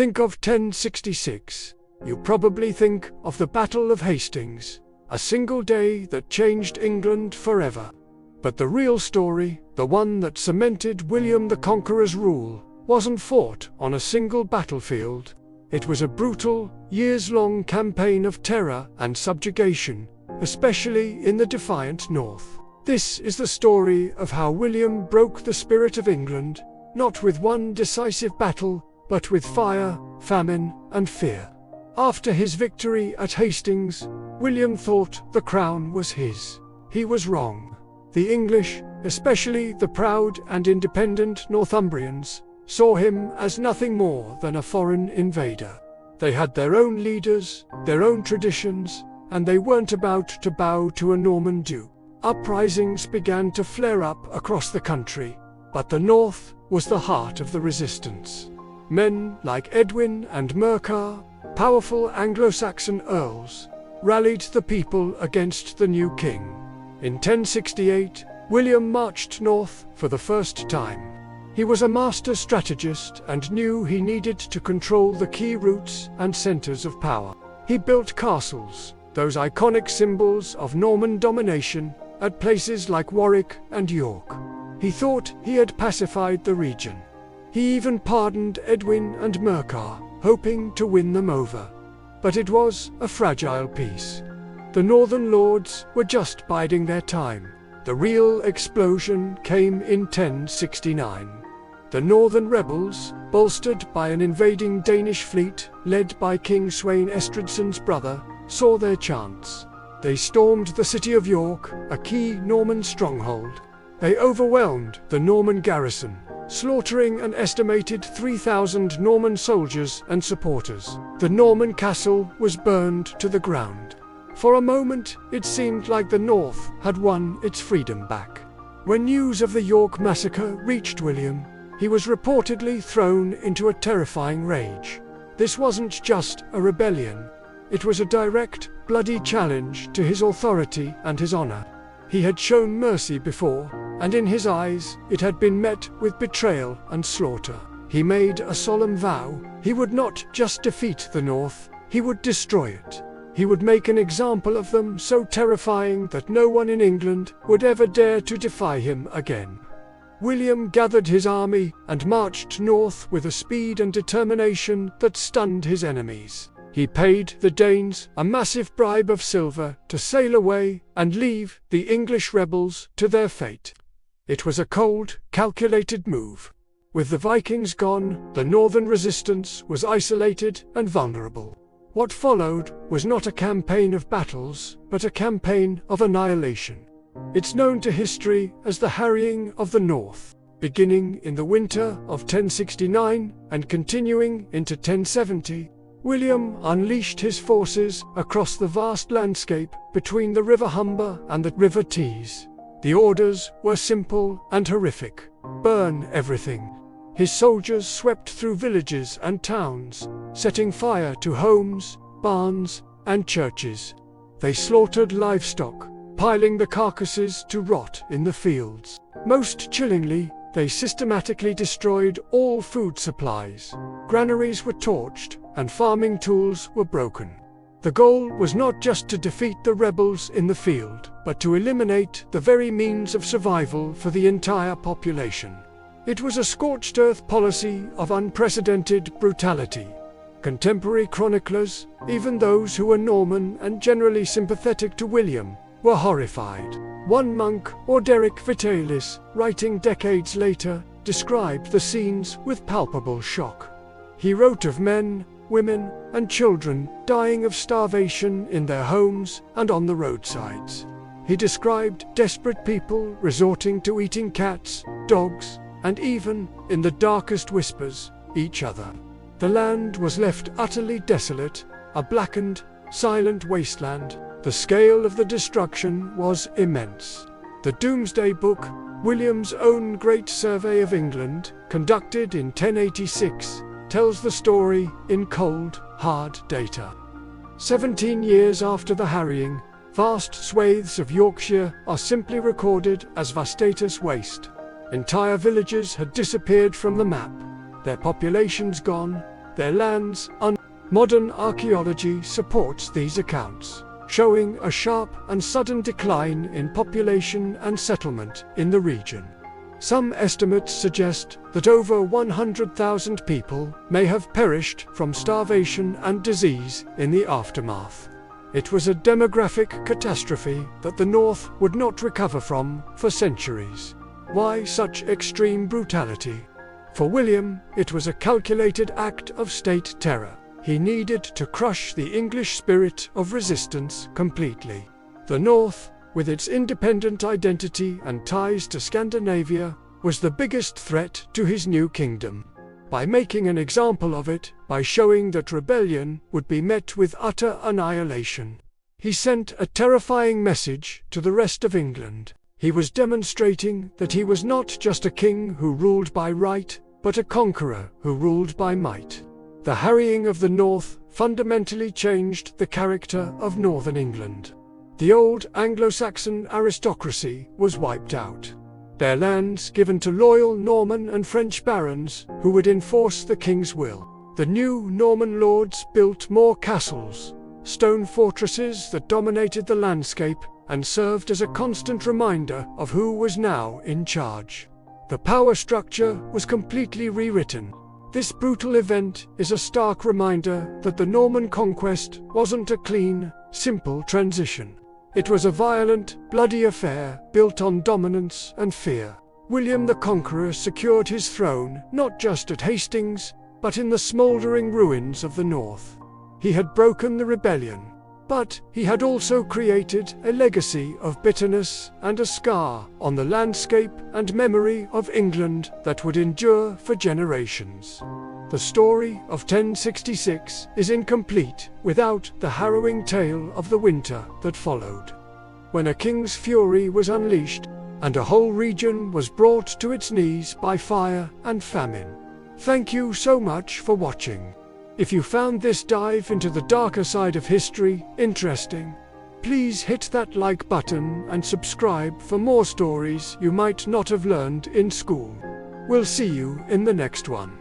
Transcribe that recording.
Think of 1066. You probably think of the Battle of Hastings, a single day that changed England forever. But the real story, the one that cemented William the Conqueror's rule, wasn't fought on a single battlefield. It was a brutal, years-long campaign of terror and subjugation, especially in the defiant north. This is the story of how William broke the spirit of England, not with one decisive battle, but with fire, famine, and fear. After his victory at Hastings, William thought the crown was his. He was wrong. The English, especially the proud and independent Northumbrians, saw him as nothing more than a foreign invader. They had their own leaders, their own traditions, and they weren't about to bow to a Norman duke. Uprisings began to flare up across the country, but the north was the heart of the resistance. Men like Edwin and Mercar, powerful Anglo-Saxon earls, rallied the people against the new king. In 1068, William marched north for the first time. He was a master strategist and knew he needed to control the key routes and centers of power. He built castles, those iconic symbols of Norman domination, at places like Warwick and York. He thought he had pacified the region. He even pardoned Edwin and Mercar, hoping to win them over. But it was a fragile peace. The northern lords were just biding their time. The real explosion came in 1069. The northern rebels, bolstered by an invading Danish fleet led by King Sweyn Estrithson's brother, saw their chance. They stormed the city of York, a key Norman stronghold. They overwhelmed the Norman garrison, slaughtering an estimated 3,000 Norman soldiers and supporters. The Norman castle was burned to the ground. For a moment, it seemed like the North had won its freedom back. When news of the York massacre reached William, he was reportedly thrown into a terrifying rage. This wasn't just a rebellion. It was a direct, bloody challenge to his authority and his honor. He had shown mercy before, and in his eyes it had been met with betrayal and slaughter. He made a solemn vow. He would not just defeat the North, he would destroy it. He would make an example of them so terrifying that no one in England would ever dare to defy him again. William gathered his army and marched north with a speed and determination that stunned his enemies. He paid the Danes a massive bribe of silver to sail away and leave the English rebels to their fate. It was a cold, calculated move. With the Vikings gone, the northern resistance was isolated and vulnerable. What followed was not a campaign of battles, but a campaign of annihilation. It's known to history as the Harrying of the North, beginning in the winter of 1069 and continuing into 1070. William unleashed his forces across the vast landscape between the River Humber and the River Tees. The orders were simple and horrific: burn everything. His soldiers swept through villages and towns, setting fire to homes, barns, and churches. They slaughtered livestock, piling the carcasses to rot in the fields. Most chillingly, they systematically destroyed all food supplies. Granaries were torched, and farming tools were broken. The goal was not just to defeat the rebels in the field, but to eliminate the very means of survival for the entire population. It was a scorched earth policy of unprecedented brutality. Contemporary chroniclers, even those who were Norman and generally sympathetic to William, were horrified. One monk, Orderic Vitalis, writing decades later, described the scenes with palpable shock. He wrote of men, women, and children dying of starvation in their homes and on the roadsides. He described desperate people resorting to eating cats, dogs, and even, in the darkest whispers, each other. The land was left utterly desolate, a blackened, silent wasteland. The scale of the destruction was immense. The Domesday Book, William's own great survey of England, conducted in 1086, tells the story in cold, hard data. 17 years after the harrying, vast swathes of Yorkshire are simply recorded as vastatus waste. Entire villages had disappeared from the map, their populations gone, their lands. Modern archaeology supports these accounts, showing a sharp and sudden decline in population and settlement in the region. Some estimates suggest that over 100,000 people may have perished from starvation and disease in the aftermath. It was a demographic catastrophe that the North would not recover from for centuries. Why such extreme brutality? For William, it was a calculated act of state terror. He needed to crush the English spirit of resistance completely. The North, with its independent identity and ties to Scandinavia, was the biggest threat to his new kingdom. By making an example of it, by showing that rebellion would be met with utter annihilation, he sent a terrifying message to the rest of England. He was demonstrating that he was not just a king who ruled by right, but a conqueror who ruled by might. The harrying of the North fundamentally changed the character of northern England. The old Anglo-Saxon aristocracy was wiped out, their lands given to loyal Norman and French barons who would enforce the king's will. The new Norman lords built more castles, stone fortresses that dominated the landscape and served as a constant reminder of who was now in charge. The power structure was completely rewritten. This brutal event is a stark reminder that the Norman conquest wasn't a clean, simple transition. It was a violent, bloody affair built on dominance and fear. William the Conqueror secured his throne not just at Hastings, but in the smouldering ruins of the North. He had broken the rebellion, but he had also created a legacy of bitterness and a scar on the landscape and memory of England that would endure for generations. The story of 1066 is incomplete without the harrowing tale of the winter that followed, when a king's fury was unleashed and a whole region was brought to its knees by fire and famine. Thank you so much for watching. If you found this dive into the darker side of history interesting, please hit that like button and subscribe for more stories you might not have learned in school. We'll see you in the next one.